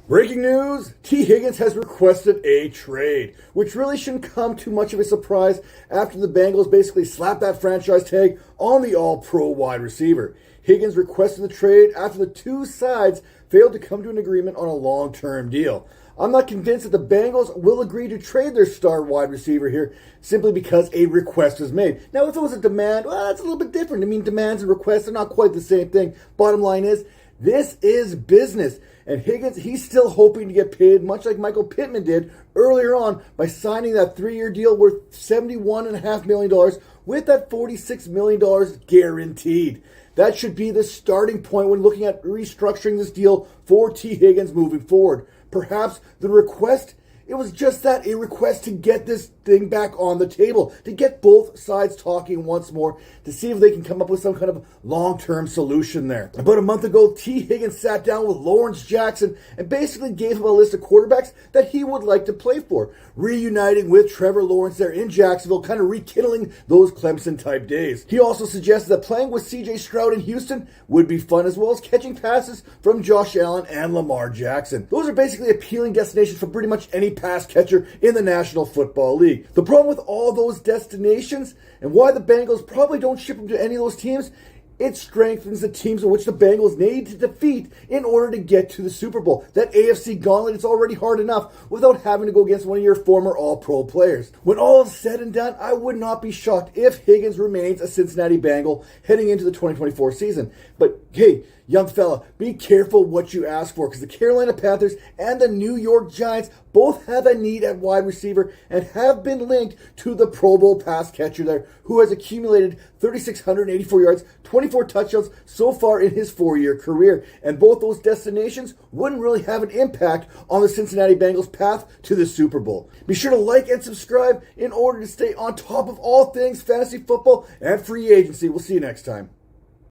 Breaking news, T. Higgins has requested a trade, which really shouldn't come too much of a surprise after the Bengals basically slapped that franchise tag on the all-pro wide receiver. Higgins requested the trade after the two sides failed to come to an agreement on a long-term deal. I'm not convinced that the Bengals will agree to trade their star wide receiver here simply because a request was made. Now, if it was a demand, well, that's a little bit different. I mean, demands and requests are not quite the same thing. Bottom line is, this is business. And Higgins, he's still hoping to get paid, much like Michael Pittman did earlier on by signing that 3-year deal worth $71.5 million with that $46 million guaranteed. That should be the starting point when looking at restructuring this deal for T. Higgins moving forward. Perhaps the request, it was just that, a request to get this thing back on the table, to get both sides talking once more, to see if they can come up with some kind of long-term solution there. About a month ago, T. Higgins sat down with Lawrence Jackson and basically gave him a list of quarterbacks that he would like to play for, reuniting with Trevor Lawrence there in Jacksonville, kind of rekindling those Clemson-type days. He also suggested that playing with C.J. Stroud in Houston would be fun, as well as catching passes from Josh Allen and Lamar Jackson. Those are basically appealing destinations for pretty much any pass catcher in the National Football League. The problem with all those destinations and why the Bengals probably don't ship them to any of those teams, it strengthens the teams in which the Bengals need to defeat in order to get to the Super Bowl. That AFC gauntlet is already hard enough without having to go against one of your former All-Pro players. When all is said and done, I would not be shocked if Higgins remains a Cincinnati Bengal heading into the 2024 season. But hey, young fella, be careful what you ask for, because the Carolina Panthers and the New York Giants both have a need at wide receiver and have been linked to the Pro Bowl pass catcher there, who has accumulated 3,684 yards, 24 touchdowns so far in his 4-year career. And both those destinations wouldn't really have an impact on the Cincinnati Bengals' path to the Super Bowl. Be sure to like and subscribe in order to stay on top of all things fantasy football and free agency. We'll see you next time.